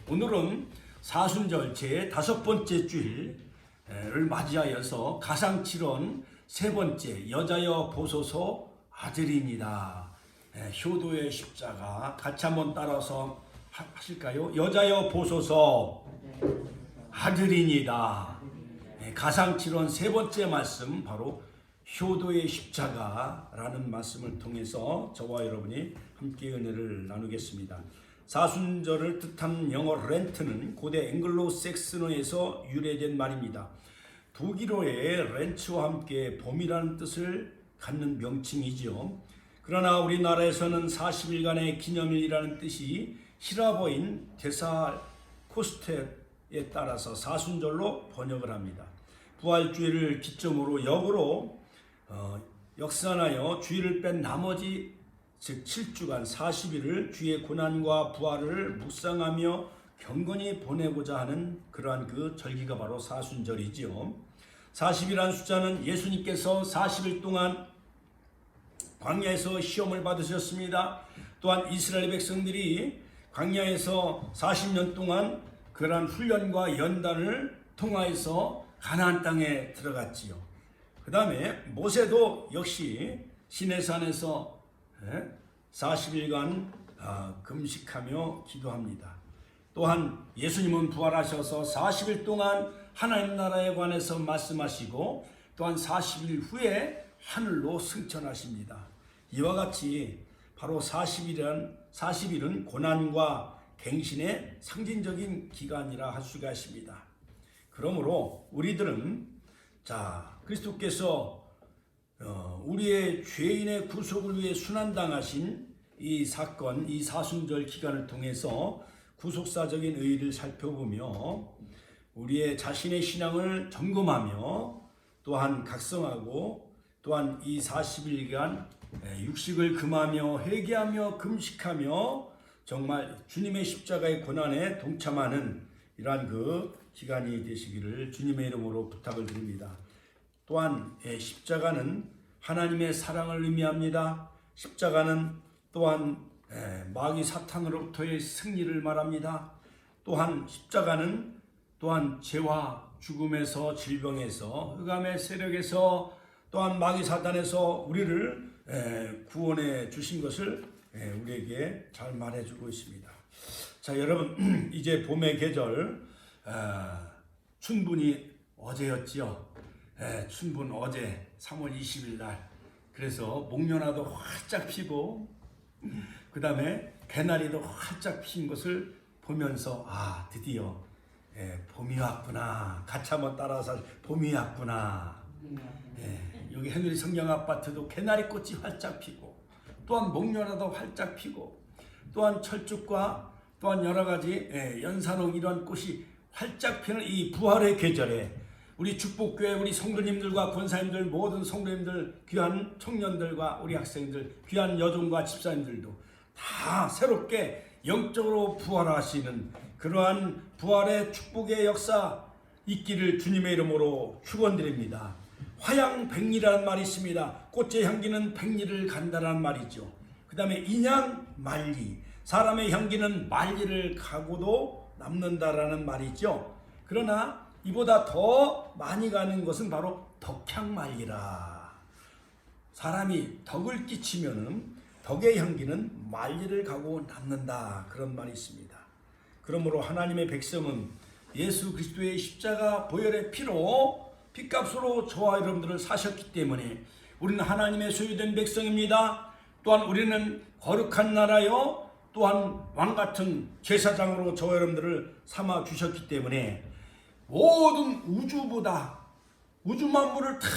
오늘은 사순절 제 5번째 주일을 맞이하여서 가상칠언 3번째 여자여 보소서 아들입니다. 효도의 십자가 같이 한번 따라서 하실까요? 여자여 보소서 아들이니다. 가상칠언 3번째 말씀 바로 효도의 십자가라는 말씀을 통해서 저와 여러분이 함께 은혜를 나누겠습니다. 사순절을 뜻하는 영어 렌트는 고대 앵글로색슨어에서 유래된 말입니다. 독일어의 렌츠와 함께 봄이라는 뜻을 갖는 명칭이지요. 그러나 우리나라에서는 40일간의 기념일이라는 뜻이 히라버인 데살코스테에 따라서 사순절로 번역을 합니다. 부활주일을 기점으로 역으로 역산하여 주일을 뺀 나머지 즉 7주간 40일을 주의 고난과 부활을 묵상하며 경건히 보내고자 하는 그러한 그 절기가 바로 사순절이지요. 40이라는 숫자는 예수님께서 40일 동안 광야에서 시험을 받으셨습니다. 또한 이스라엘 백성들이 광야에서 40년 동안 그러한 훈련과 연단을 통하여서 가나안 땅에 들어갔지요. 그 다음에 모세도 역시 시내산에서 40일간 금식하며 기도합니다. 또한 예수님은 부활하셔서 40일 동안 하나님 나라에 관해서 말씀하시고 또한 40일 후에 하늘로 승천하십니다. 이와 같이 바로 40일은 고난과 갱신의 상징적인 기간이라 할 수가 있습니다. 그러므로 우리들은 그리스도께서 우리의 죄인의 구속을 위해 순환당하신 이 사건, 이 사순절 기간을 통해서 구속사적인 의의를 살펴보며 우리의 자신의 신앙을 점검하며 또한 각성하고 또한 이 40일간 육식을 금하며 회개하며 금식하며 정말 주님의 십자가의 고난에 동참하는 이러한 그 기간이 되시기를 주님의 이름으로 부탁을 드립니다. 또한 십자가는 하나님의 사랑을 의미합니다. 십자가는 또한 마귀 사탄으로부터의 승리를 말합니다. 또한 십자가는 또한 죄와 죽음에서 질병에서 흑암의 세력에서 또한 마귀 사탄에서 우리를 구원해 주신 것을 우리에게 잘 말해주고 있습니다. 자, 여러분 이제 봄의 계절 춘분이 어제였지요. 춘분 어제 3월 20일 날. 그래서 목련화도 활짝 피고 그 다음에 개나리도 활짝 핀 것을 보면서 드디어 봄이 왔구나. 같이 한번 따라서 봄이 왔구나. 여기 해누리 성경 아파트도 개나리 꽃이 활짝 피고 또한 목련화도 활짝 피고 또한 철쭉과 또한 여러 가지 연산홍 이런 꽃이 활짝 피는 이 부활의 계절에 우리 축복교회 우리 성도님들과 권사님들 모든 성도님들 귀한 청년들과 우리 학생들 귀한 여종과 집사님들도 다 새롭게 영적으로 부활하시는 그러한 부활의 축복의 역사 있기를 주님의 이름으로 축원드립니다. 화양백리라는 말이 있습니다. 꽃의 향기는 백리를 간다라는 말이죠. 그 다음에 인향만리 사람의 향기는 만리를 가고도 남는다라는 말이죠. 그러나 이보다 더 많이 가는 것은 바로 덕향만리라. 사람이 덕을 끼치면은 덕의 향기는 만리를 가고 남는다 그런 말이 있습니다. 그러므로 하나님의 백성은 예수 그리스도의 십자가 보혈의 피로 핏값으로 저와 여러분들을 사셨기 때문에 우리는 하나님의 소유된 백성입니다. 또한 우리는 거룩한 나라요 또한 왕같은 제사장으로 저와 여러분들을 삼아 주셨기 때문에 모든 우주보다 우주 만물을 다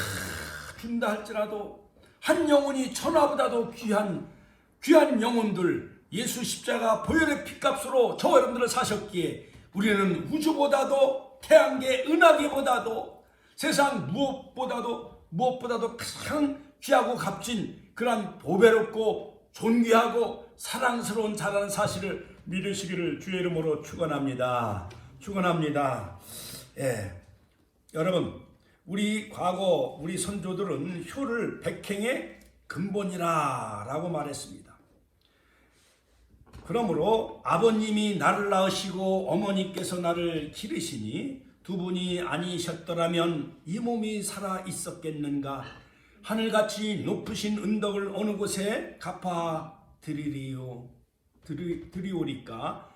준다 할지라도 한 영혼이 천하보다도 귀한 영혼들 예수 십자가 보혈의 핏값으로 저와 여러분들을 사셨기에 우리는 우주보다도 태양계 은하계보다도 세상 무엇보다도 가장 귀하고 값진 그러한 보배롭고 존귀하고 사랑스러운 자라는 사실을 믿으시기를 주의 이름으로 축원합니다. 여러분 우리 과거 우리 선조들은 효를 백행의 근본이라 라고 말했습니다. 그러므로 아버님이 나를 낳으시고 어머니께서 나를 기르시니 두 분이 아니셨더라면 이 몸이 살아 있었겠는가. 하늘같이 높으신 은덕을 어느 곳에 갚아 드리오리까.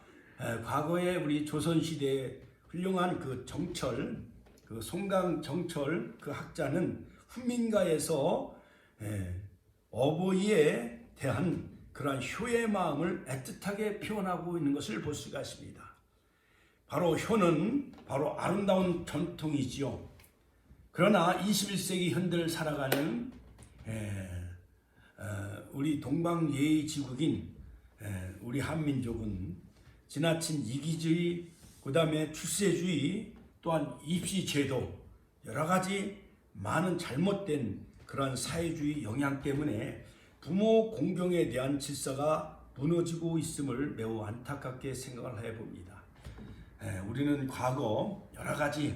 과거에 우리 조선시대 훌륭한 그 정철, 그 송강정철 그 학자는 훈민가에서 어버이에 대한 그러한 효의 마음을 애틋하게 표현하고 있는 것을 볼 수가 있습니다. 바로 효는 바로 아름다운 전통이지요. 그러나 21세기 현대를 살아가는 우리 동방예의지국인 우리 한민족은 지나친 이기주의, 그 다음에 출세주의, 또한 입시제도, 여러 가지 많은 잘못된 그런 사회주의 영향 때문에 부모 공경에 대한 질서가 무너지고 있음을 매우 안타깝게 생각을 해봅니다. 우리는 과거 여러 가지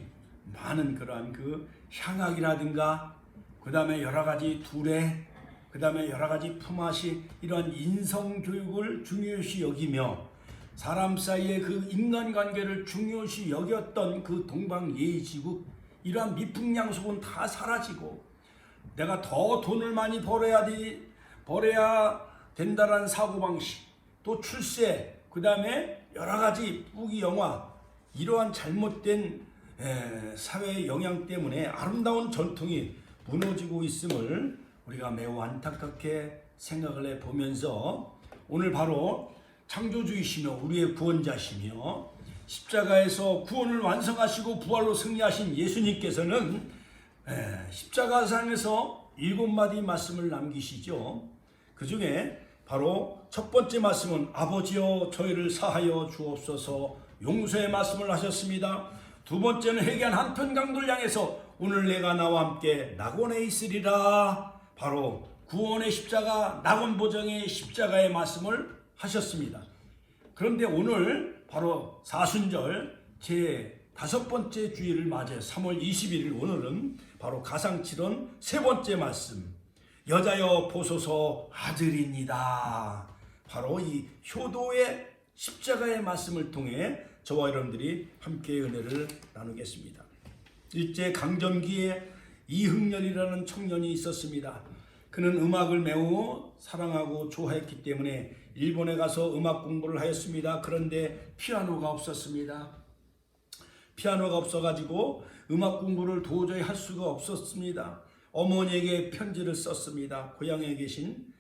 많은 그러한 그 향악이라든가, 그 다음에 여러 가지 두레, 그 다음에 여러 가지 품앗이, 이런 인성교육을 중요시 여기며 사람 사이의 그 인간관계를 중요시 여겼던 그 동방예의지국, 이러한 미풍양속은 다 사라지고 내가 더 돈을 많이 벌어야 된다라는 사고방식, 또 출세, 그 다음에 여러 가지 부귀영화, 이러한 잘못된 사회의 영향 때문에 아름다운 전통이 무너지고 있음을 우리가 매우 안타깝게 생각을 해보면서, 오늘 바로 창조주이시며 우리의 구원자시며 십자가에서 구원을 완성하시고 부활로 승리하신 예수님께서는 십자가상에서 7마디 말씀을 남기시죠. 그 중에 바로 첫 번째 말씀은 아버지여 저희를 사하여 주옵소서, 용서의 말씀을 하셨습니다. 두 번째는 회개한 한편 강도를 향해서 오늘 내가 나와 함께 낙원에 있으리라, 바로 구원의 십자가, 낙원 보정의 십자가의 말씀을 하셨습니다. 그런데 오늘 바로 사순절 제 5번째 주일을 맞이해 3월 21일 오늘은 바로 가상칠언 세 번째 말씀, 여자여 보소서 아들입니다. 바로 이 효도의 십자가의 말씀을 통해 저와 여러분들이 함께 은혜를 나누겠습니다. 일제 강점기에 이흥렬이라는 청년이 있었습니다. 그는 음악을 매우 사랑하고 좋아했기 때문에 일본에 가서 음악 공부를 하였습니다. 그런데 피아노가 없었습니다. 피아노가 없어가지고 음악 공부를 도저히 할 수가 없었습니다. 어머니에게 편지를 썼습니다. 고향에 계신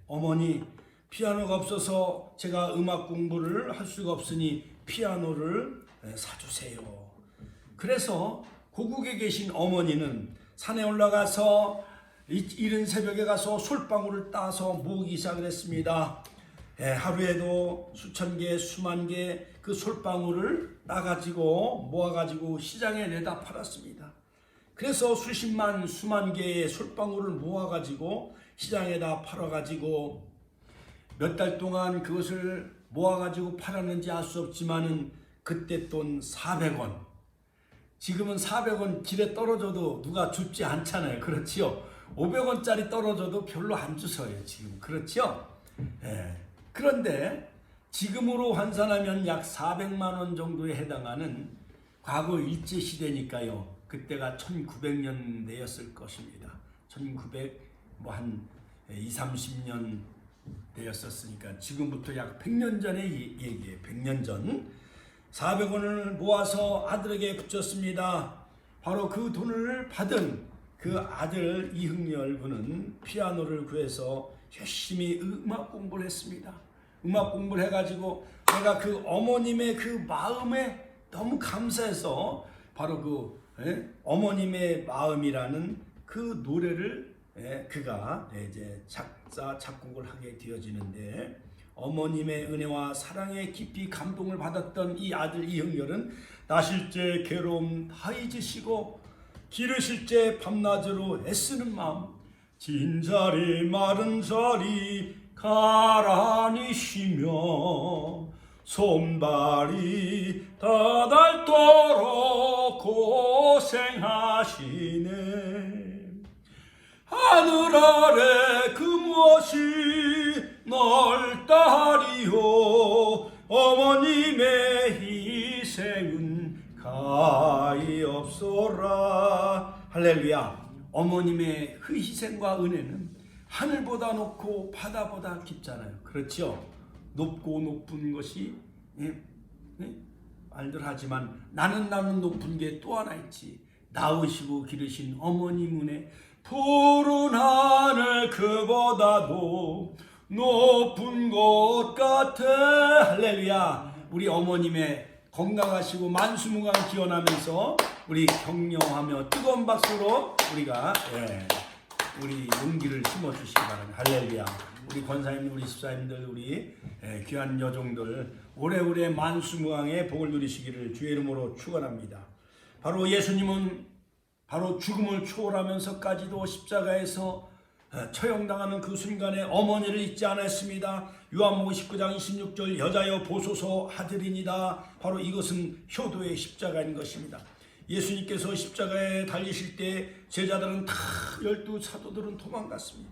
어머니, 피아노가 없어서 제가 음악 공부를 할 수가 없으니 피아노를 사주세요. 그래서 고국에 계신 어머니는 산에 올라가서 이른 새벽에 가서 솔방울을 따서 모으기 시작을 했습니다. 하루에도 수천 개, 수만 개 그 솔방울을 따가지고 모아가지고 시장에 내다 팔았습니다. 그래서 수십만, 수만 개의 솔방울을 모아가지고 시장에다 팔아가지고 몇 달 동안 그것을 모아가지고 팔았는지 알 수 없지만은 그때 돈 400원. 지금은 400원 길에 떨어져도 누가 줍지 않잖아요. 그렇지요? 500원짜리 떨어져도 별로 안 주서요. 지금. 그렇죠? 그런데 지금으로 환산하면 약 400만 원 정도에 해당하는, 과거 일제시대니까요. 그때가 1900년대였을 것입니다. 1900 한 20-30년 되었었으니까 지금부터 약 100년 전의 얘기예요. 100년 전 400원을 모아서 아들에게 붙였습니다. 바로 그 돈을 받은 그 아들 이흥렬 군은 피아노를 구해서 열심히 음악 공부를 했습니다. 음악 공부를 해가지고 내가 그 어머님의 그 마음에 너무 감사해서 바로 그 어머님의 마음이라는 그 노래를 그가 이제 작곡을 하게 되어지는데, 어머님의 은혜와 사랑에 깊이 감동을 받았던 이 아들 이흥렬은 나실 때 괴로움 다 잊으시고 기르실 때 밤낮으로 애쓰는 마음, 진자리 마른 자리 가라니시며 손발이 다 닳도록 고생하시네. 하늘 아래 그 무엇이 널 따리오. 어머님의 희생은 가히 없소라. 할렐루야. 어머님의 그 희생과 은혜는 하늘보다 높고 바다보다 깊잖아요. 그렇죠? 높고 높은 것이 말들 하지만 나는 높은 게 또 하나 있지. 낳으시고 기르신 어머님 은혜, 푸른 하늘 그보다도 높은 것 같아. 할렐루야. 우리 어머님의 건강하시고 만수무강 기원하면서 우리 격려하며 뜨거운 박수로 우리가 우리 용기를 심어주시기 바랍니다. 할렐루야. 우리 권사님, 우리 집사님들, 우리 귀한 여종들 오래오래 만수무강의 복을 누리시기를 주의 이름으로 축원합니다. 바로 예수님은 바로 죽음을 초월하면서까지도 십자가에서 처형당하는 그 순간에 어머니를 잊지 않았습니다. 요한복음 19장 26절 여자여 보소서 아들이니라. 바로 이것은 효도의 십자가인 것입니다. 예수님께서 십자가에 달리실 때 제자들은 다 12사도들은 도망갔습니다.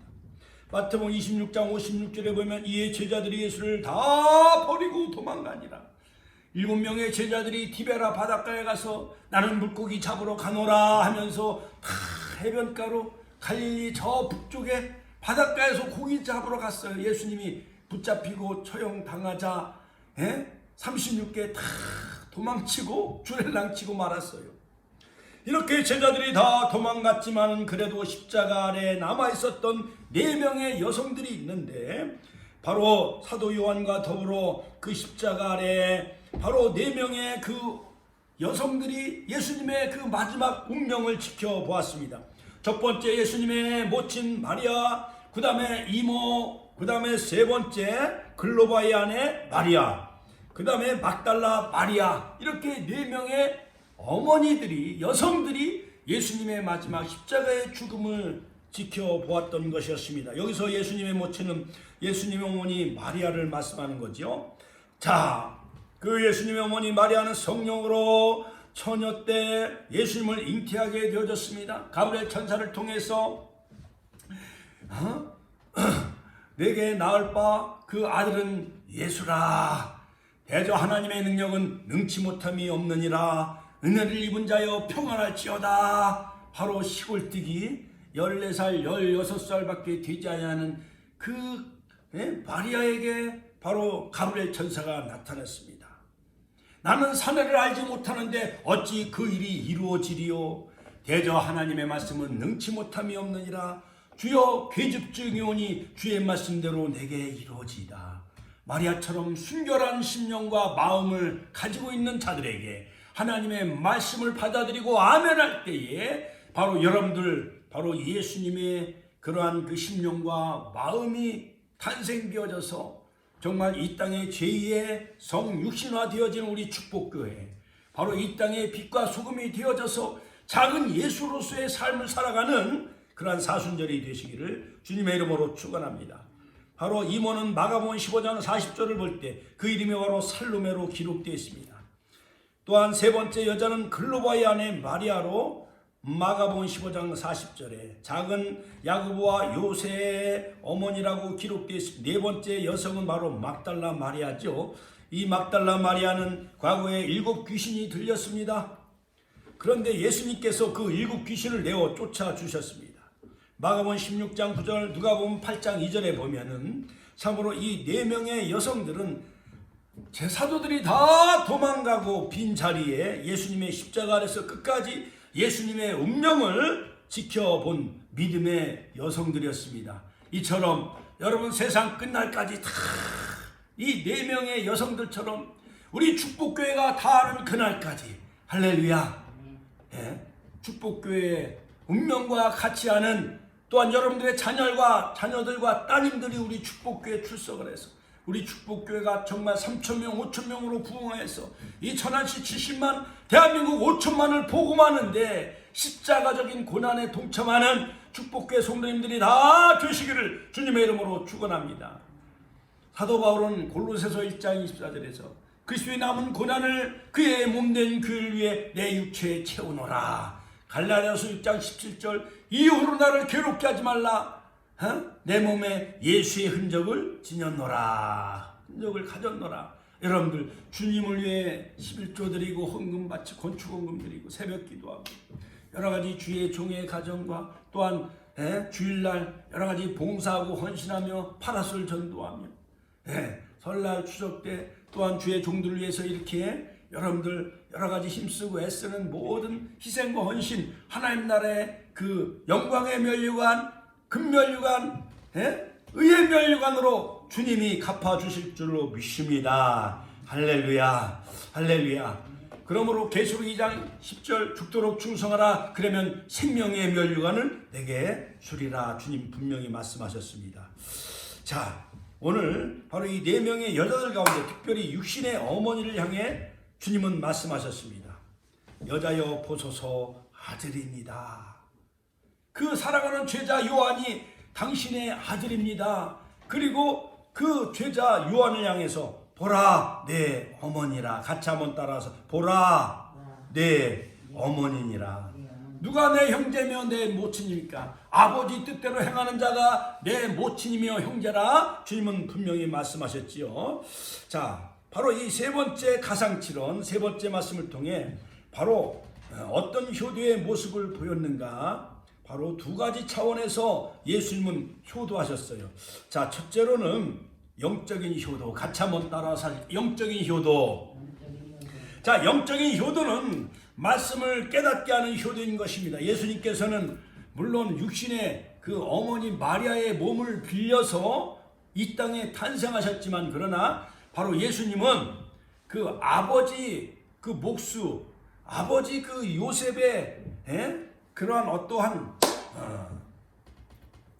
마태복음 26장 56절에 보면 이에 제자들이 예수를 다 버리고 도망가니라. 7명의 제자들이 디베라 바닷가에 가서 나는 물고기 잡으러 가노라 하면서 다 해변가로 갈릴리 저 북쪽에 바닷가에서 고기 잡으러 갔어요. 예수님이 붙잡히고 처형당하자 36개 다 도망치고 주렐랑치고 말았어요. 이렇게 제자들이 다 도망갔지만 그래도 십자가 아래 남아있었던 4명의 여성들이 있는데 바로 사도 요한과 더불어 그 십자가 아래 바로 4명의 그 여성들이 예수님의 그 마지막 운명을 지켜보았습니다. 첫 번째 예수님의 모친 마리아, 그 다음에 이모, 그 다음에 세 번째 글로바의 아내 마리아, 그 다음에 막달라 마리아, 이렇게 4명의 어머니들이, 여성들이 예수님의 마지막 십자가의 죽음을 지켜보았던 것이었습니다. 여기서 예수님의 모친은 예수님의 어머니 마리아를 말씀하는 거죠. 자, 그 예수님의 어머니 마리아는 성령으로 처녀 때 예수님을 잉태하게 되어졌습니다. 가브리엘 천사를 통해서 내게 낳을 바 그 아들은 예수라. 대저 하나님의 능력은 능치 못함이 없느니라. 은혜를 입은 자여 평안할지어다. 바로 시골뜨기 14살 16살밖에 되지 않은 그 마리아에게 바로 가브리엘 천사가 나타났습니다. 나는 사내를 알지 못하는데 어찌 그 일이 이루어지리요. 대저 하나님의 말씀은 능치 못함이 없느니라. 주여 괴집중이오니 주의 말씀대로 내게 이루어지이다. 마리아처럼 순결한 심령과 마음을 가지고 있는 자들에게 하나님의 말씀을 받아들이고 아멘할 때에 바로 여러분들 바로 예수님의 그러한 그 심령과 마음이 탄생되어져서 정말 이 땅의 제2의 성육신화 되어진 우리 축복교회, 바로 이 땅의 빛과 소금이 되어져서 작은 예수로서의 삶을 살아가는 그러한 사순절이 되시기를 주님의 이름으로 축원합니다. 바로 이모는 마가복음 15장 40절을 볼 때 그 이름이 바로 살로메로 기록되어 있습니다. 또한 세 번째 여자는 글로바의 아내 마리아로 마가복음 15장 40절에 작은 야고보와 요새의 어머니라고 기록되어 있습니다. 네 번째 여성은 바로 막달라 마리아죠. 이 막달라 마리아는 과거에 7 귀신이 들렸습니다. 그런데 예수님께서 그 7 귀신을 내어 쫓아주셨습니다. 마가복음 16장 9절, 누가복음 8장 2절에 보면은 참으로 이 4명의 여성들은 제사도들이 다 도망가고 빈 자리에 예수님의 십자가 아래서 끝까지 예수님의 운명을 지켜본 믿음의 여성들이었습니다. 이처럼 여러분 세상 끝날까지 다 이 4명의 여성들처럼 우리 축복교회가 다하는 그날까지 할렐루야, 축복교회의 운명과 같이 하는 또한 여러분들의 자녀들과 따님들이 우리 축복교회에 출석을 해서 우리 축복교회가 정말 3,000명, 5,000명으로 부흥해서 이 천안시 70만, 대한민국 5천만을 복음하는데 십자가적인 고난에 동참하는 축복교회 성도님들이 다 되시기를 주님의 이름으로 축원합니다. 사도 바울은 골로새서 1장 24절에서 그리스도의 남은 고난을 그의 몸된 교회를 위해 내 육체에 채우노라. 갈라디아서 6장 17절 이후로 나를 괴롭게 하지 말라. 내 몸에 예수의 흔적을 지녔노라. 흔적을 가졌노라. 여러분들 주님을 위해 11조 드리고 헌금 바치 건축헌금 드리고 새벽 기도하고 여러 가지 주의 종의 가정과 또한 주일날 여러 가지 봉사하고 헌신하며 파라솔 전도하며 설날 추석 때 또한 주의 종들을 위해서 이렇게 여러분들 여러 가지 힘쓰고 애쓰는 모든 희생과 헌신 하나님 나라의 그 영광의 면류관 금면류관 의의 면류관으로 주님이 갚아주실 줄로 믿습니다. 할렐루야 할렐루야. 그러므로 계시록 2장 10절 죽도록 충성하라. 그러면 생명의 면류관을 내게 주리라. 주님 분명히 말씀하셨습니다. 자, 오늘 바로 이 4명의 여자들 가운데 특별히 육신의 어머니를 향해 주님은 말씀하셨습니다. 여자여 보소서 아들입니다. 그 사랑하는 죄자 요한이 당신의 아들입니다. 그리고 그 죄자 요한을 향해서 보라 내 어머니라. 같이 한번 따라서 보라 내 어머니니라. 누가 내 형제며 내 모친입니까? 아버지 뜻대로 행하는 자가 내 모친이며 형제라. 주님은 분명히 말씀하셨지요. 자, 바로 이 세 번째 가상칠언 세 번째 말씀을 통해 바로 어떤 효도의 모습을 보였는가? 바로 두 가지 차원에서 예수님은 효도하셨어요. 자, 첫째로는 영적인 효도. 같이 한번 따라서 영적인 효도. 자, 영적인 효도는 말씀을 깨닫게 하는 효도인 것입니다. 예수님께서는 물론 육신의 그 어머니 마리아의 몸을 빌려서 이 땅에 탄생하셨지만 그러나 바로 예수님은 그 아버지 그 목수 아버지 그 요셉의 그러한 어떠한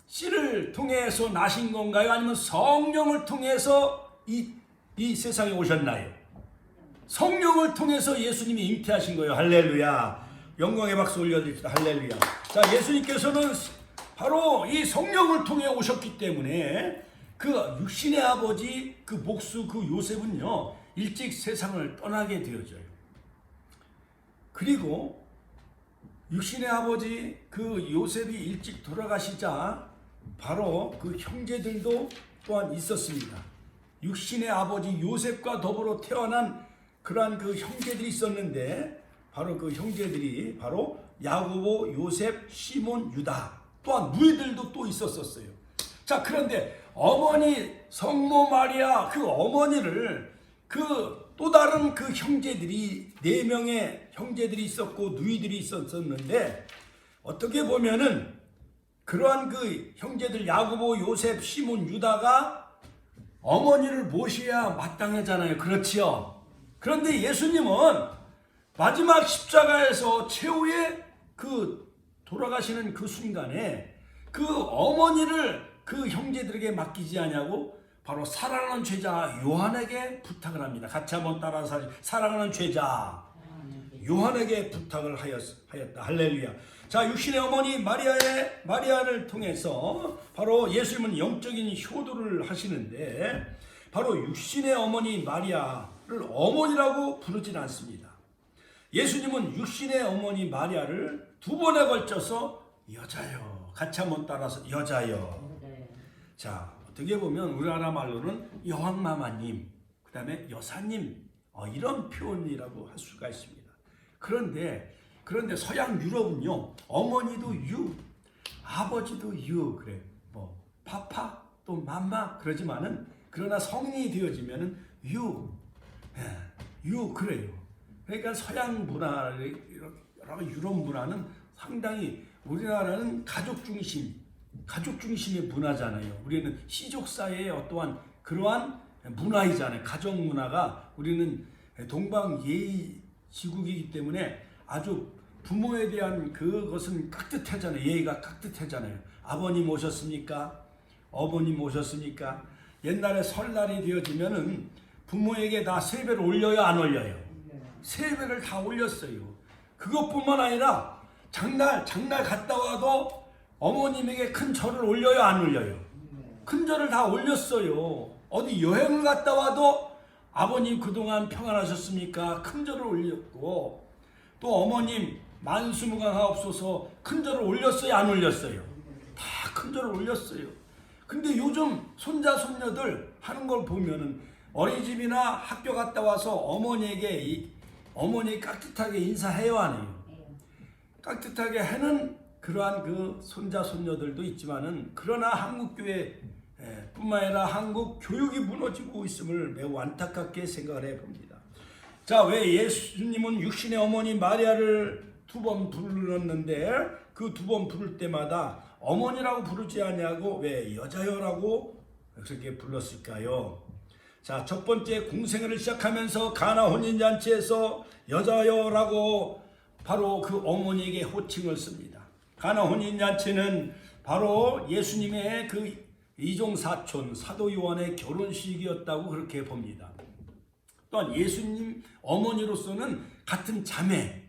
씨를 통해서 나신 건가요? 아니면 성령을 통해서 이 세상에 오셨나요? 성령을 통해서 예수님이 잉태하신 거예요. 할렐루야. 영광의 박수 올려드립시다. 할렐루야. 자, 예수님께서는 바로 이 성령을 통해 오셨기 때문에 그 육신의 아버지 그 목수 그 요셉은요 일찍 세상을 떠나게 되어져요. 그리고 육신의 아버지 그 요셉이 일찍 돌아가시자 바로 그 형제들도 또한 있었습니다. 육신의 아버지 요셉과 더불어 태어난 그러한 그 형제들이 있었는데 바로 그 형제들이 바로 야고보, 요셉, 시몬, 유다 또한 누이들도 또 있었어요. 자, 그런데 어머니 성모 마리아 그 어머니를 그 또 다른 그 형제들이 4명의 형제들이 있었고 누이들이 있었는데 어떻게 보면은 그러한 그 형제들 야고보, 요셉, 시몬, 유다가 어머니를 모셔야 마땅하잖아요. 그렇지요? 그런데 예수님은 마지막 십자가에서 최후의 그 돌아가시는 그 순간에 그 어머니를 그 형제들에게 맡기지 않냐고 바로 사랑하는 죄자 요한에게 부탁을 합니다. 같이 한번 따라서 사랑하는 죄자 요한에게 부탁을 하였다. 할렐루야. 자, 육신의 어머니 마리아를 통해서 바로 예수님은 영적인 효도를 하시는데 바로 육신의 어머니 마리아를 어머니라고 부르진 않습니다. 예수님은 육신의 어머니 마리아를 2번에 걸쳐서 여자요. 같이 한번 따라서 여자요. 자, 어떻게 보면 우리나라 말로는 여왕마마님, 그 다음에 여사님 이런 표현이라고 할 수가 있습니다. 그런데 서양 유럽은요 어머니도 유, 아버지도 유 그래. 뭐 파파 또 맘마 그러지만은 그러나 성인이 되어지면은 유 그래요. 그러니까 서양 문화, 여러 유럽 문화는 상당히 우리나라는 가족 중심의 문화잖아요. 우리는 시족사회의 어떠한 그러한 문화이잖아요. 가족 문화가 우리는 동방 예의 지국이기 때문에 아주 부모에 대한 그것은 깍듯하잖아요. 예의가 깍듯하잖아요. 아버님 오셨습니까? 어머님 오셨습니까? 옛날에 설날이 되어지면은 부모에게 다 세배를 올려요, 안 올려요? 세배를 다 올렸어요. 그것뿐만 아니라 장날 갔다 와도 어머님에게 큰 절을 올려요, 안 올려요? 큰 절을 다 올렸어요. 어디 여행을 갔다 와도 아버님 그동안 평안하셨습니까? 큰 절을 올렸고 또 어머님 만수무강하옵소서 큰 절을 올렸어요, 안 올렸어요? 다 큰 절을 올렸어요. 근데 요즘 손자 손녀들 하는 걸 보면은 어린이집이나 학교 갔다 와서 어머니에게 깍듯하게 인사해요, 안 해요? 깍듯하게 하는 그러한 그 손자 손녀들도 있지만은, 그러나 한국교회 뿐만 아니라 한국 교육이 무너지고 있음을 매우 안타깝게 생각을 해봅니다. 자, 왜 예수님은 육신의 어머니 마리아를 2번 불렀는데 그 2번 부를 때마다 어머니라고 부르지 않냐고 왜 여자여라고 그렇게 불렀을까요? 자, 첫 번째 공생애를 시작하면서 가나 혼인잔치에서 여자여라고 바로 그 어머니에게 호칭을 씁니다. 가나 혼인잔치는 바로 예수님의 그 이종사촌 사도 요한의 결혼식이었다고 그렇게 봅니다. 또한 예수님 어머니로서는 같은 자매의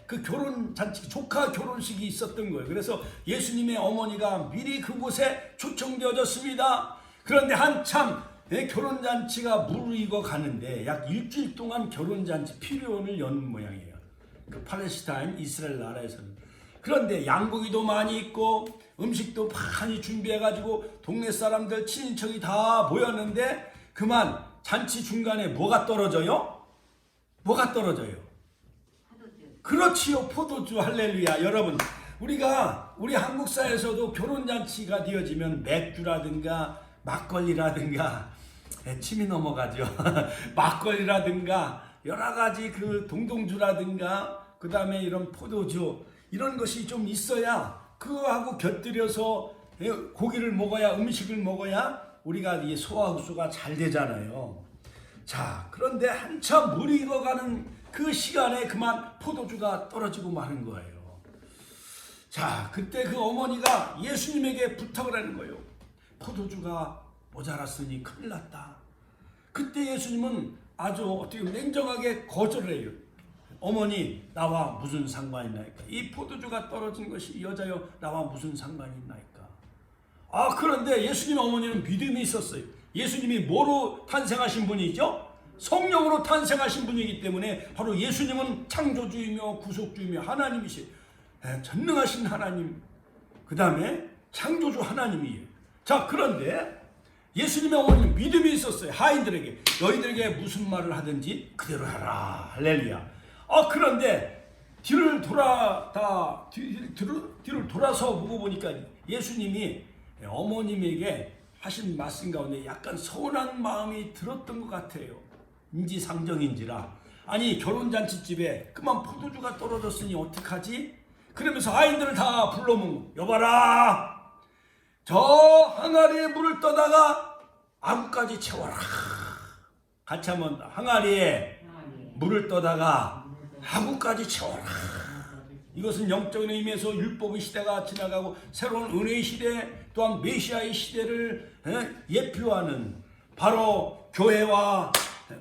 그 결혼잔치, 조카 결혼식이 있었던 거예요. 그래서 예수님의 어머니가 미리 그곳에 초청되어졌습니다. 그런데 한참 결혼잔치가 무르익어 가는데 약 일주일 동안 결혼잔치 피리온을 여는 모양이에요. 그 팔레스타인 이스라엘 나라에서는. 그런데 양고기도 많이 있고 음식도 많이 준비해가지고 동네 사람들 친인척이 다 모였는데 그만 잔치 중간에 뭐가 떨어져요? 뭐가 떨어져요? 그렇지요, 포도주. 할렐루야. 여러분, 우리 한국사에서도 결혼잔치가 되어지면 맥주라든가 막걸리라든가 침이 넘어가죠. 막걸리라든가 여러 가지 그 동동주라든가 그 다음에 이런 포도주 이런 것이 좀 있어야 그거하고 곁들여서 고기를 먹어야, 음식을 먹어야 우리가 이 소화흡수가 잘 되잖아요. 자, 그런데 한참 무르익어가는 그 시간에 그만 포도주가 떨어지고 마는 거예요. 자, 그때 그 어머니가 예수님에게 부탁을 하는 거예요. 포도주가 모자랐으니 큰일 났다. 그때 예수님은 아주 어떻게 냉정하게 거절을 해요. 어머니, 나와 무슨 상관이 있나이까? 이 포도주가 떨어진 것이 여자여 나와 무슨 상관이 있나이까? 아, 그런데 예수님 어머니는 믿음이 있었어요. 예수님이 뭐로 탄생하신 분이죠? 성령으로 탄생하신 분이기 때문에 바로 예수님은 창조주이며 구속주이며 하나님이시, 전능하신 하나님, 그 다음에 창조주 하나님이에요. 자, 그런데 예수님의 어머니는 믿음이 있었어요. 하인들에게 너희들에게 무슨 말을 하든지 그대로 해라. 할렐루야. 그런데 뒤를 돌아서 보고 보니까 예수님이 어머님에게 하신 말씀 가운데 약간 서운한 마음이 들었던 것 같아요. 인지상정인지라. 아니, 결혼잔치집에 그만 포도주가 떨어졌으니 어떡하지? 그러면서 아이들을 다 불러모으고, 여봐라, 저 항아리에 물을 떠다가 아구까지 채워라. 같이 한번, 항아리에 물을 떠다가 아구까지 채워라. 이것은 영적인 의미에서 율법의 시대가 지나가고 새로운 은혜의 시대, 또한 메시아의 시대를 예표하는 바로 교회와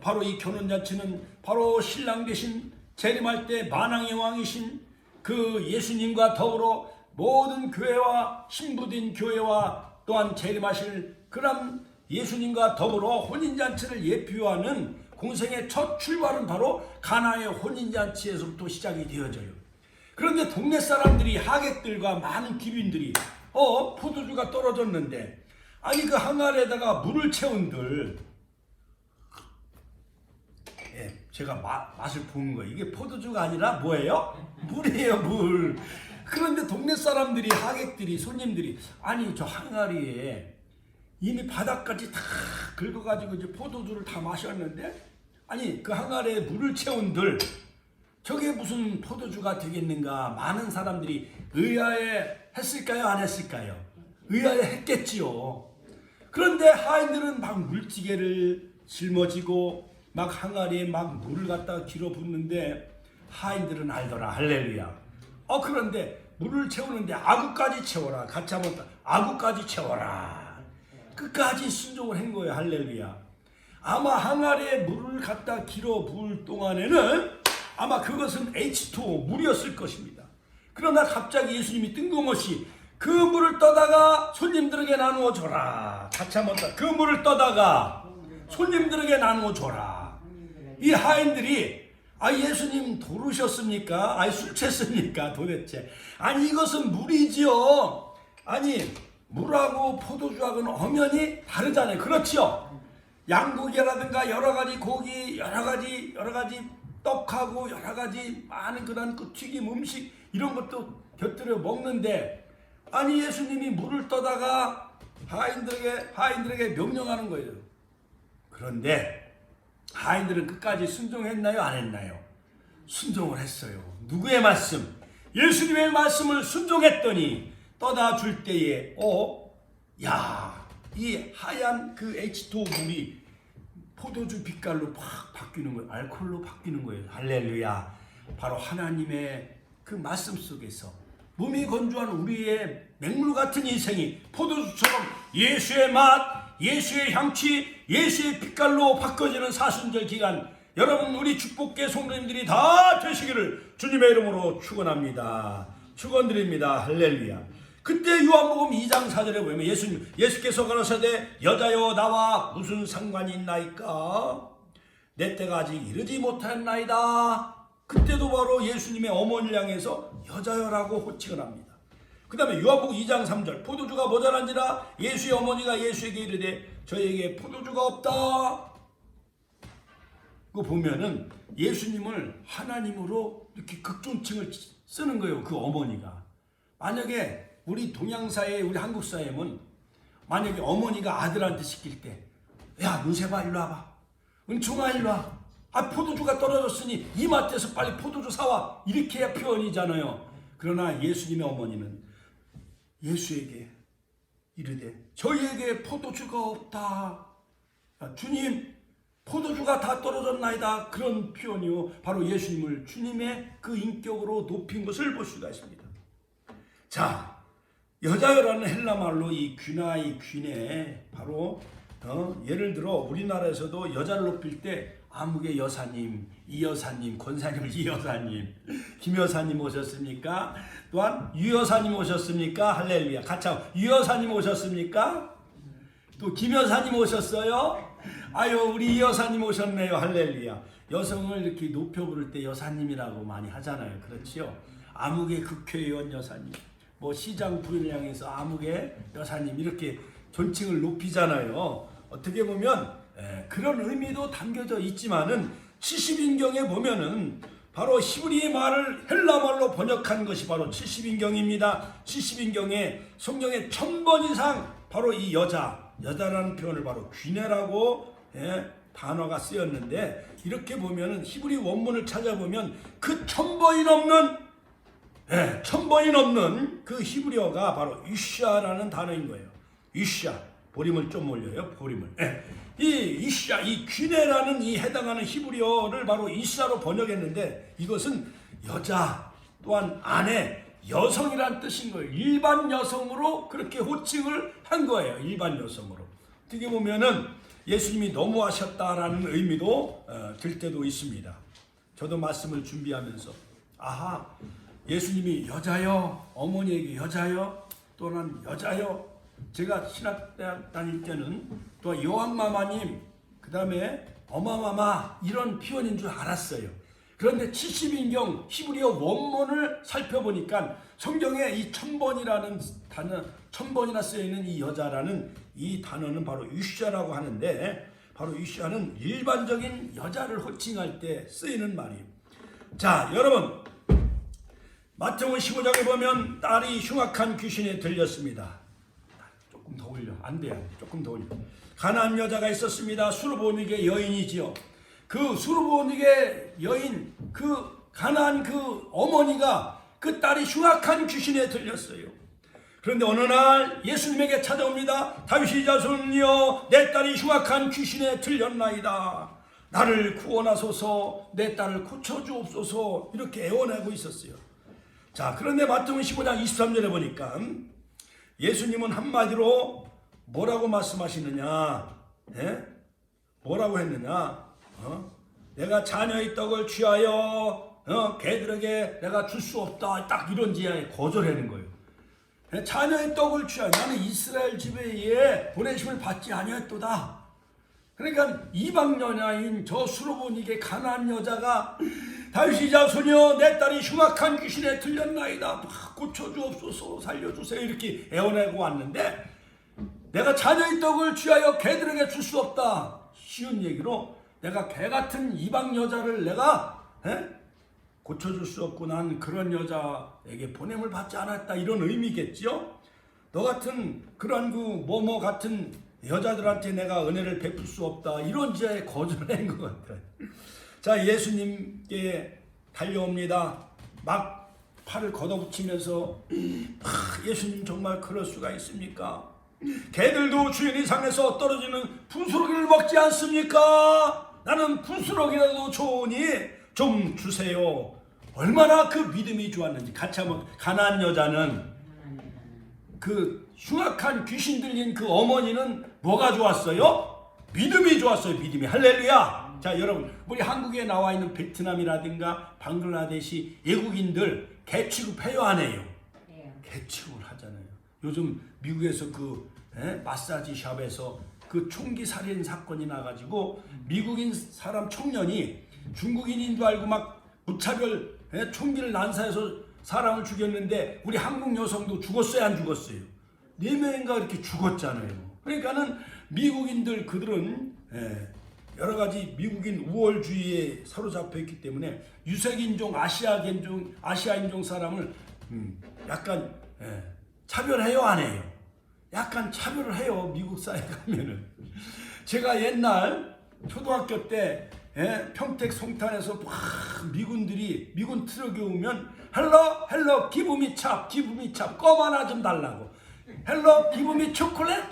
바로 이 결혼잔치는 바로 신랑 되신 재림할 때 만왕의 왕이신 그 예수님과 더불어 모든 교회와 신부된 교회와 또한 재림하실 그런 예수님과 더불어 혼인잔치를 예표하는 공생의 첫 출발은 바로 가나의 혼인잔치에서부터 시작이 되어져요. 그런데 동네 사람들이, 하객들과 많은 기빈들이 포도주가 떨어졌는데, 아니 그 항아리에다가 물을 채운들, 제가 맛을 보는 거예요. 이게 포도주가 아니라 뭐예요? 물이에요, 물. 그런데 동네 사람들이, 하객들이, 손님들이, 아니 저 항아리에 이미 바닥까지 다 긁어가지고 이제 포도주를 다 마셨는데, 아니 그 항아리에 물을 채운들 저게 무슨 포도주가 되겠는가? 많은 사람들이 의아해 했을까요? 안 했을까요? 의아해 했겠지요. 그런데 하인들은 막 물지개를 짊어지고 막 항아리에 막 물을 갖다가 길어 붓는데 하인들은 알더라. 할렐루야. 그런데 물을 채우는데 아구까지 채워라. 같이 한번 아구까지 채워라. 끝까지 순종을 한 거예요. 할렐루야. 아마 항아리에 물을 갖다 길어 부을 동안에는 아마 그것은 H2O 물이었을 것입니다. 그러나 갑자기 예수님이 뜬금없이 그 물을 떠다가 손님들에게 나누어 줘라. 같이 한번 그 물을 떠다가 손님들에게 나누어 줘라. 이 하인들이 아, 예수님 도르셨습니까? 아니, 술 취했습니까? 도대체. 아니, 이것은 물이지요. 아니, 물하고 포도주하고는 엄연히 다르잖아요. 그렇죠? 양고기라든가 여러 가지 고기, 여러 가지 떡하고 여러 가지 많은 그런 그 튀김 음식 이런 것도 곁들여 먹는데, 아니, 예수님이 물을 떠다가 하인들에게 명령하는 거예요. 그런데 하인들은 끝까지 순종했나요? 안 했나요? 순종을 했어요. 누구의 말씀? 예수님의 말씀을 순종했더니 떠다 줄 때에 이 하얀 그 H2O 물이 포도주 빛깔로 팍 바뀌는 거예요. 알코올로 바뀌는 거예요. 할렐루야. 바로 하나님의 그 말씀 속에서 몸이 건조한 우리의 맹물 같은 인생이 포도주처럼 예수의 맛, 예수의 향취, 예수의 빛깔로 바꿔지는 사순절 기간, 여러분 우리 축복계 성도님들이 다 되시기를 주님의 이름으로 축원합니다. 축원드립니다. 할렐루야. 그때 요한복음 2장 4절에 보면 예수께서 가라사대 여자여 나와 무슨 상관이 있나이까? 내 때가 아직 이르지 못했나이다. 그때도 바로 예수님의 어머니를 향해서 여자여라고 호칭을 합니다. 그 다음에 요한복음 2장 3절 포도주가 모자란지라 예수의 어머니가 예수에게 이르되 저에게 포도주가 없다. 그거 보면은 예수님을 하나님으로 이렇게 극존칭을 쓰는 거예요. 그 어머니가. 만약에 우리 동양사회, 우리 한국 사회는 만약에 어머니가 아들한테 시킬 때, 야, 눈새봐, 일로 와봐. 은총아, 일로 와. 아, 포도주가 떨어졌으니 이마트에서 빨리 포도주 사와. 이렇게 해야 표현이잖아요. 그러나 예수님의 어머니는 예수에게 이르되 저희에게 포도주가 없다. 야, 주님, 포도주가 다 떨어졌나이다. 그런 표현이요. 바로 예수님을 주님의 그 인격으로 높인 것을 볼 수가 있습니다. 자, 여자여라는 헬라말로 이 귀나이 귀네 바로 예를 들어 우리나라에서도 여자를 높일 때 아무개 여사님, 이 여사님, 권사님을 이 여사님, 김 여사님 오셨습니까? 또한 유 여사님 오셨습니까? 할렐루야. 같이 하고 유 여사님 오셨습니까? 또 김 여사님 오셨어요? 아유, 우리 이 여사님 오셨네요. 할렐루야. 여성을 이렇게 높여 부를 때 여사님이라고 많이 하잖아요. 그렇지요? 아무개 국회의원 여사님, 뭐 시장 부인을 향해서 아무개 여사님 이렇게 존칭을 높이잖아요. 어떻게 보면 그런 의미도 담겨져 있지만은 70인경에 보면은 바로 히브리 말을 헬라말로 번역한 것이 바로 70인경입니다. 70인경에 성경에 1000번 이상 바로 이 여자라는 표현을 바로 귀네라고 단어가 쓰였는데, 이렇게 보면은 히브리 원문을 찾아보면 그 1000번이 넘는 그 히브리어가 바로 이샤라는 단어인 거예요. 이샤, 보림을 좀 올려요. 보림을. 이 이샤, 이 귀네라는 이 해당하는 히브리어를 바로 이샤로 번역했는데, 이것은 여자 또한 아내, 여성이란 뜻인 거예요. 일반 여성으로 그렇게 호칭을 한 거예요. 일반 여성으로. 어떻게 보면은 예수님이 너무하셨다라는 의미도 들 때도 있습니다. 저도 말씀을 준비하면서 예수님이 여자여, 어머니에게 여자여, 또는 여자여. 제가 신학대학 다닐 때는 또 여왕마마님, 그 다음에 어마마마 이런 표현인 줄 알았어요. 그런데 70인경 히브리어 원문을 살펴보니까 성경에 이 1000번이라는 단어, 1000번이나 쓰여있는 이 여자라는 이 단어는 바로 이샤라고 하는데, 바로 이샤는 일반적인 여자를 호칭할 때 쓰이는 말이에요. 자, 여러분, 마태복음 15장에 보면 딸이 흉악한 귀신에 들렸습니다. 조금 더 올려. 안 돼요. 조금 더 올려. 가나안 여자가 있었습니다. 수르보닉의 여인이지요. 그 수르보닉의 여인, 그 가나안 그 어머니가 그 딸이 흉악한 귀신에 들렸어요. 그런데 어느 날 예수님에게 찾아옵니다. 다윗의 자손이여, 내 딸이 흉악한 귀신에 들렸나이다. 나를 구원하소서, 내 딸을 고쳐주옵소서. 이렇게 애원하고 있었어요. 자, 그런데 마태복음 15장 23절에 보니까 예수님은 한마디로 뭐라고 말씀하시느냐? 뭐라고 했느냐? 내가 자녀의 떡을 취하여 개들에게 내가 줄 수 없다. 딱 이런 지하에 거절하는 거예요. 자녀의 떡을 취하여 나는 이스라엘 지배에 보내심을 받지 아니했도다. 그러니까 이방 여자인 저 수르보닉의 가나안 여자가 다윗의 자손이여 내 딸이 흉악한 귀신에 들렸나이다. 고쳐주옵소서 살려주세요. 이렇게 애원하고 왔는데 내가 자녀의 떡을 취하여 개들에게 줄 수 없다. 쉬운 얘기로 내가 개 같은 이방 여자를 내가 고쳐줄 수 없고 난 그런 여자에게 보냄을 받지 않았다. 이런 의미겠지요. 너 같은 그런 그 뭐뭐 같은 여자들한테 내가 은혜를 베풀 수 없다. 이런 지하에 거절한 것 같아요. 자, 예수님께 달려옵니다. 막 팔을 걷어붙이면서 예수님 정말 그럴 수가 있습니까? 개들도 주인이 상에서 떨어지는 분수르기를 먹지 않습니까? 나는 분수르기라도 좋으니 좀 주세요. 얼마나 그 믿음이 좋았는지. 같이 한번. 가나안 여자는 그 흉악한 귀신 들린 그 어머니는 뭐가 좋았어요? 믿음이 좋았어요. 믿음이. 할렐루야. 자, 여러분, 우리 한국에 나와 있는 베트남이라든가 방글라데시 외국인들 개 취급해요, 안 해요? 개 취급을 하잖아요. 요즘 미국에서 그 마사지 샵에서 그 총기 살인 사건이 나가지고 미국인 사람 청년이 중국인인 줄 알고 막 무차별 총기를 난사해서 사람을 죽였는데 우리 한국 여성도 죽었어요, 안 죽었어요? 4명인가 이렇게 죽었잖아요. 그러니까는 미국인들 그들은 여러 가지 미국인 우월주의에 사로잡혀 있기 때문에 유색인종, 아시아인종 사람을 약간 차별해요, 안 해요? 약간 차별을 해요, 미국 사회 가면은. 제가 옛날 초등학교 때 평택 송탄에서 막 미군 트럭이 오면 헬로 기브미 찹 껌 하나 좀 달라고, 헬로 기브미 초콜릿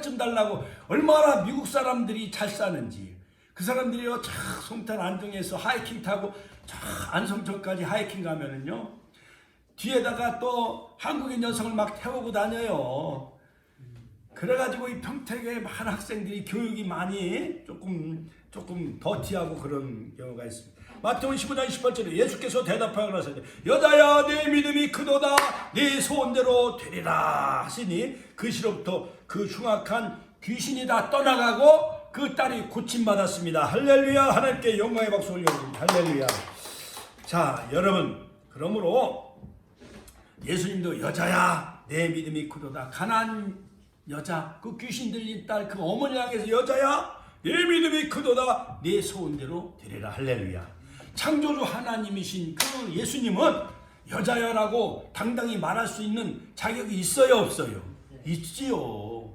좀 달라고. 얼마나 미국 사람들이 잘 사는지. 그 사람들이요 쫙 송탄 안동에서 하이킹 타고 쫙 안성천까지 하이킹 가면은요 뒤에다가 또 한국인 여성을 막 태우고 다녀요. 그래가지고 이 평택의 많은 학생들이 교육이 많이 조금 더티하고 그런 경우가 있습니다. 마태복음 15장 28절에 예수께서 대답하여 가라사대 여자야 내 믿음이 크도다 네 소원대로 되리라 하시니 그 시로부터 그 흉악한 귀신이 다 떠나가고 그 딸이 고침받았습니다. 할렐루야. 하나님께 영광의 박수 올려드립니다. 할렐루야. 자, 여러분, 그러므로 예수님도 여자야 내 믿음이 크도다. 가난한 여자, 그 귀신 들린 딸, 그 어머니 향해서 여자야 내 믿음이 크도다 내 소원대로 되리라. 할렐루야. 창조주 하나님이신 그 예수님은 여자야라고 당당히 말할 수 있는 자격이 있어요, 없어요? 있지요.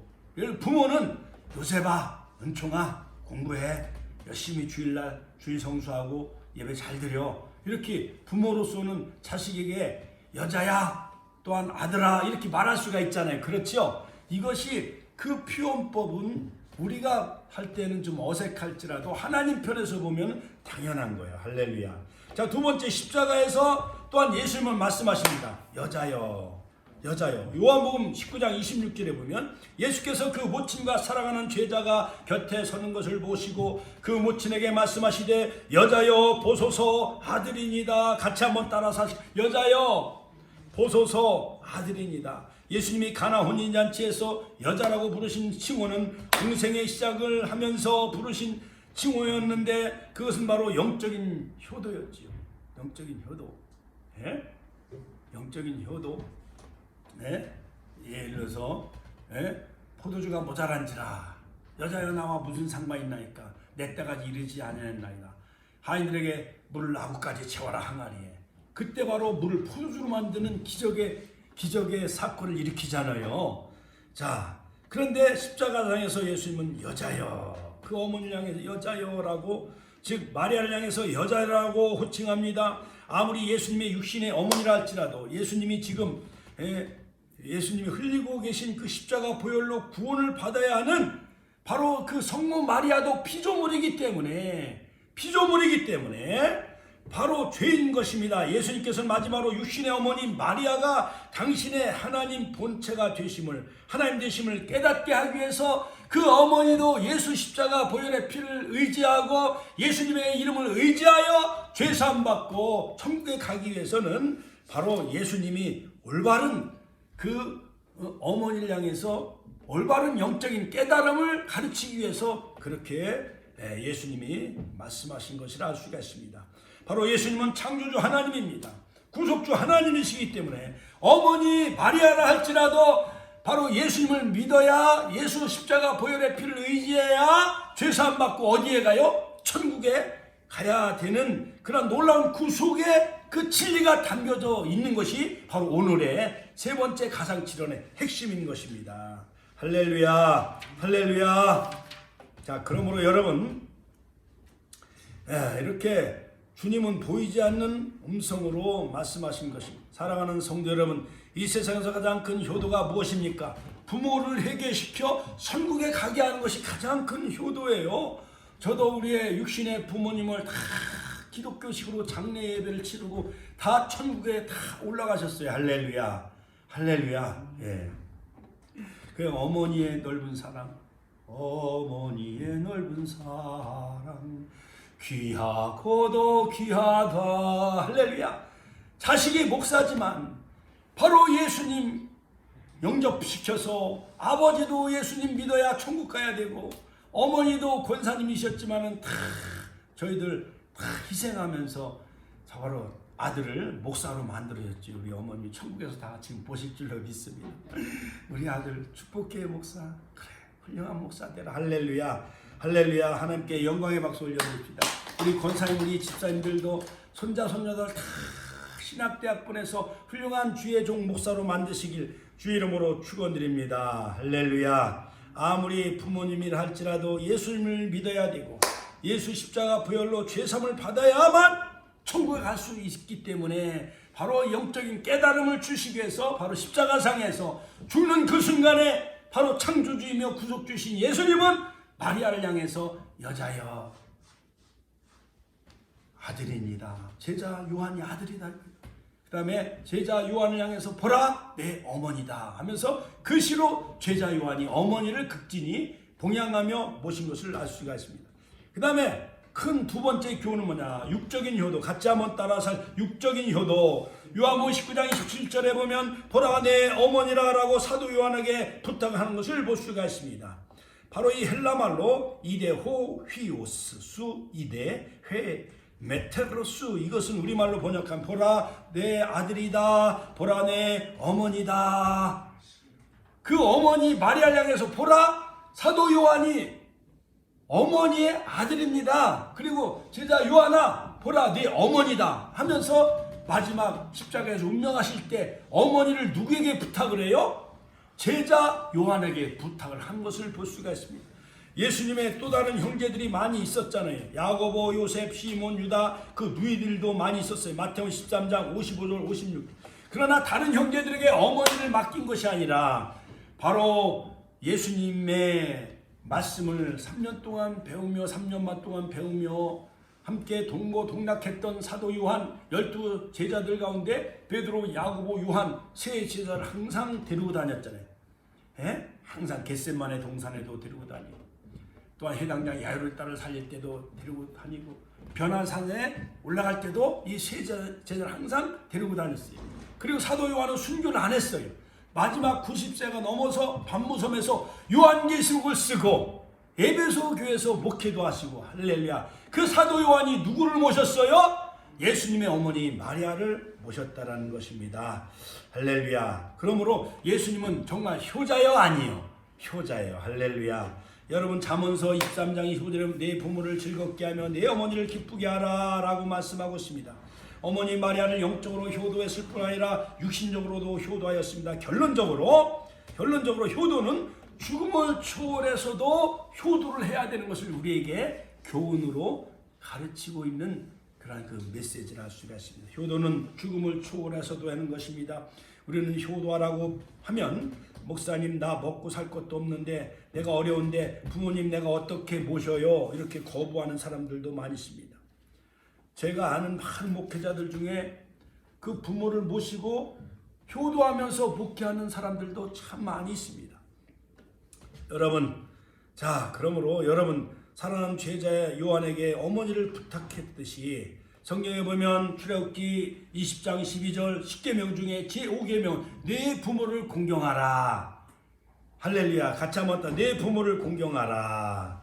부모는 요셉아, 은총아, 공부해, 열심히 주일날 주일 성수하고 예배 잘 드려, 이렇게 부모로서는 자식에게 여자야 또한 아들아 이렇게 말할 수가 있잖아요. 그렇죠? 이것이 그 표현법은 우리가 할 때는 좀 어색할지라도 하나님 편에서 보면 당연한 거예요. 할렐루야. 자, 두 번째, 십자가에서 또한 예수님은 말씀하십니다. 여자여. 요한복음 19장 26절에 보면 예수께서 그 모친과 사랑하는 제자가 곁에 서는 것을 보시고 그 모친에게 말씀하시되 여자여 보소서 아들이니다. 같이 한번 따라서 여자여 보소서 아들이니다. 예수님이 가나 혼인잔치에서 여자라고 부르신 칭호는 공생의 시작을 하면서 부르신 칭호였는데 그것은 바로 영적인 효도였지요. 영적인 효도. 영적인 효도. 예를 들어서 포도주가 모자란지라 여자여 나와 무슨 상관이 있나이까 내 때까지 이르지 아니하였나이다. 하인들에게 물을 아구까지 채워라 항아리에. 그때 바로 물을 포도주로 만드는 기적의 사건을 일으키잖아요. 자, 그런데 십자가상에서 예수님은 여자여, 그 어머니를 향해서 여자여라고, 즉 마리아를 향해서 여자라고 호칭합니다. 아무리 예수님의 육신의 어머니라 할지라도 예수님이 지금 예수님이 흘리고 계신 그 십자가 보혈로 구원을 받아야 하는 바로 그 성모 마리아도 피조물이기 때문에 바로 죄인 것입니다. 예수님께서는 마지막으로 육신의 어머니 마리아가 당신의 하나님 본체가 되심을, 하나님 되심을 깨닫게 하기 위해서 그 어머니도 예수 십자가 보혈의 피를 의지하고 예수님의 이름을 의지하여 죄사함 받고 천국에 가기 위해서는 바로 예수님이 올바른 그 어머니를 향해서 올바른 영적인 깨달음을 가르치기 위해서 그렇게 예수님이 말씀하신 것이라 알 수가 있습니다. 바로 예수님은 창조주 하나님입니다. 구속주 하나님이시기 때문에 어머니 마리아라 할지라도 바로 예수님을 믿어야, 예수 십자가 보혈의 피를 의지해야 죄사함 받고 어디에 가요? 천국에 가야 되는 그런 놀라운 구속의 그 진리가 담겨져 있는 것이 바로 오늘의 세 번째 가상칠언의 핵심인 것입니다. 할렐루야, 할렐루야. 자, 그러므로 여러분, 이렇게 주님은 보이지 않는 음성으로 말씀하신 것입니다. 사랑하는 성도 여러분, 이 세상에서 가장 큰 효도가 무엇입니까? 부모를 회개시켜 천국에 가게 하는 것이 가장 큰 효도예요. 저도 우리의 육신의 부모님을 다 기독교식으로 장례 예배를 치르고 다 천국에 다 올라가셨어요. 할렐루야, 할렐루야. 예. 그 어머니의 넓은 사랑, 어머니의 넓은 사랑, 귀하고도 귀하다. 할렐루야. 자식이 목사지만 바로 예수님 영접시켜서 아버지도 예수님 믿어야 천국 가야 되고 어머니도 권사님이셨지만은 다 저희들 다 희생하면서 바로 아들을 목사로 만들어졌지. 우리 어머니 천국에서 다 지금 보실 줄로 믿습니다. 우리 아들 축복교회 목사, 그래 훌륭한 목사들. 할렐루야, 할렐루야. 하나님께 영광의 박수 올려드립니다. 우리 권사님, 우리 집사님들도 손자 손녀들 다 신학대학 보내서 훌륭한 주의 종 목사로 만드시길 주 이름으로 축원드립니다. 할렐루야. 아무리 부모님이라 할지라도 예수님을 믿어야 되고 예수 십자가 보혈로 죄사함을 받아야만 천국에 갈 수 있기 때문에 바로 영적인 깨달음을 주시기 위해서 바로 십자가상에서 죽는 그 순간에 바로 창조주이며 구속주신 예수님은 마리아를 향해서 여자여 아들입니다. 제자 요한이 아들이다. 그 다음에 제자 요한을 향해서 보라 내 어머니다 하면서 그 시로 제자 요한이 어머니를 극진히 봉양하며 모신 것을 알 수가 있습니다. 그 다음에 큰 두 번째 교훈은 뭐냐? 육적인 효도, 같이 한번 따라 살 육적인 효도. 요한복음 19장 27절에 보면 보라 내 어머니라 라고 사도 요한에게 부탁하는 것을 볼 수가 있습니다. 바로 이 헬라말로 이데호 휘오스 수 이데 회 메테로스, 이것은 우리말로 번역한 보라 내 아들이다, 보라 내 어머니다. 그 어머니 마리아를 향해서 보라 사도 요한이 어머니의 아들입니다. 그리고 제자 요한아 보라 네 어머니다 하면서 마지막 십자가에서 운명하실 때 어머니를 누구에게 부탁을 해요? 제자 요한에게 부탁을 한 것을 볼 수가 있습니다. 예수님의 또 다른 형제들이 많이 있었잖아요. 야고보, 요셉, 시몬, 유다, 그 누이들도 많이 있었어요. 마태복음 13장 55절 56. 그러나 다른 형제들에게 어머니를 맡긴 것이 아니라 바로 예수님의 말씀을 3년 동안 배우며 3년 반 동안 배우며 함께 동고동락했던 사도 요한 12 제자들 가운데 베드로, 야고보, 요한 세 제자를 항상 데리고 다녔잖아요. 항상 겟세마네 동산에도 데리고 다니고 또한 해당장 야이로의 딸을 살릴 때도 데리고 다니고 변화산에 올라갈 때도 이 세 제자를 항상 데리고 다녔어요. 그리고 사도 요한은 순교를 안 했어요. 마지막 90세가 넘어서 반무섬에서 요한계시록을 쓰고 에베소 교회에서 목회도 하시고 할렐루야. 그 사도 요한이 누구를 모셨어요? 예수님의 어머니 마리아를 모셨다라는 것입니다. 할렐루야. 그러므로 예수님은 정말 효자여 아니요? 효자예요. 할렐루야. 여러분 잠언서 23장 25절에 내 부모를 즐겁게 하며 내 어머니를 기쁘게 하라 라고 말씀하고 있습니다. 어머니 마리아를 영적으로 효도했을 뿐 아니라 육신적으로도 효도하였습니다. 결론적으로 효도는 죽음을 초월해서도 효도를 해야 되는 것을 우리에게 교훈으로 가르치고 있는 그런 그 메시지를 알 수가 있습니다. 효도는 죽음을 초월해서도 하는 것입니다. 우리는 효도하라고 하면 목사님 나 먹고 살 것도 없는데 내가 어려운데 부모님 내가 어떻게 모셔요? 이렇게 거부하는 사람들도 많이 있습니다. 제가 아는 많은 목회자들 중에 그 부모를 모시고 효도하면서 목회하는 사람들도 참 많이 있습니다. 여러분, 자 그러므로 여러분 사랑하는 제자 요한에게 어머니를 부탁했듯이 성경에 보면 출애굽기 20장 12절 10계명 중에 제5계명 내 부모를 공경하라. 할렐루야. 같이 한번 더 내 부모를 공경하라.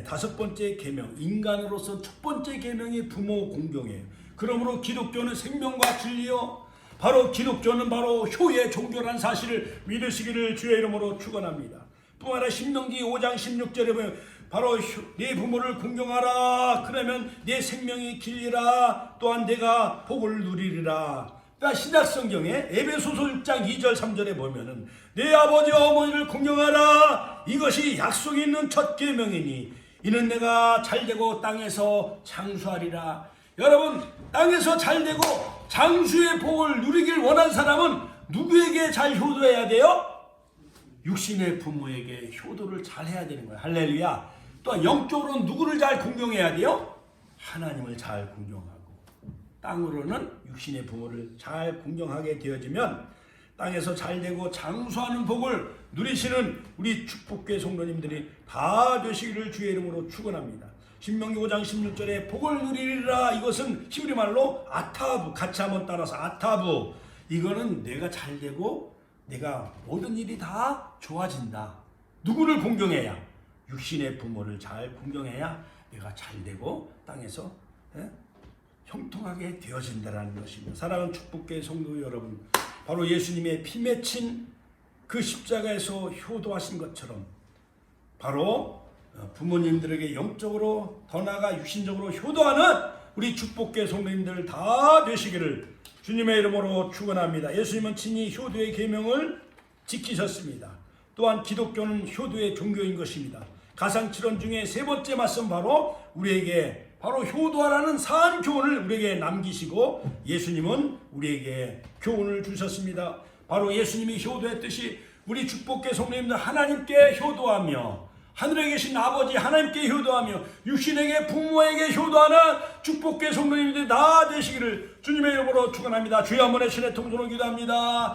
다섯 번째 계명, 인간으로서 첫 번째 계명이 부모 공경이에요. 그러므로 기독교는 생명과 진리요, 바로 기독교는 바로 효의 종교라는 사실을 믿으시기를 주의 이름으로 축원합니다. 뿐만 아니라 신명기 5장 16절에 보면 바로 네 부모를 공경하라, 그러면 네 생명이 길리라, 또한 내가 복을 누리리라. 그러니까 신약성경에 에베소서 6장 2절 3절에 보면은 내 아버지와 어머니를 공경하라, 이것이 약속이 있는 첫 계명이니 이는 내가 잘되고 땅에서 장수하리라. 여러분, 땅에서 잘되고 장수의 복을 누리길 원하는 사람은 누구에게 잘 효도해야 돼요? 육신의 부모에게 효도를 잘 해야 되는 거예요. 할렐루야. 또한 영적으로는 누구를 잘 공경해야 돼요? 하나님을 잘 공경하고, 땅으로는 육신의 부모를 잘 공경하게 되어지면 땅에서 잘되고 장수하는 복을 누리시는 우리 축복교회 성도님들이 다 되시기를 주의 이름으로 축원합니다. 신명기 5장 16절에 복을 누리리라, 이것은 히브리 말로 아타브, 같이 한번 따라서 아타브, 이거는 내가 잘되고 내가 모든 일이 다 좋아진다. 누구를 공경해야? 육신의 부모를 잘 공경해야 내가 잘되고 땅에서 형통하게 되어진다는 것입니다. 사랑하는 축복교회 성도 여러분, 바로 예수님의 피 맺힌 그 십자가에서 효도하신 것처럼 바로 부모님들에게 영적으로 더 나아가 육신적으로 효도하는 우리 축복교회 성도님들 다 되시기를 주님의 이름으로 축원합니다. 예수님은 친히 효도의 계명을 지키셨습니다. 또한 기독교는 효도의 종교인 것입니다. 가상칠언 중에 세 번째 말씀, 바로 우리에게 바로 효도하라는 사안 교훈을 우리에게 남기시고 예수님은 우리에게 교훈을 주셨습니다. 바로 예수님이 효도했듯이 우리 축복교회 성도님들 하나님께 효도하며, 하늘에 계신 아버지 하나님께 효도하며, 육신에게 부모에게 효도하는 축복교회 성도님들이 다 되시기를 주님의 이름으로 축원합니다. 주여 한번 신의 통성으로 기도합니다.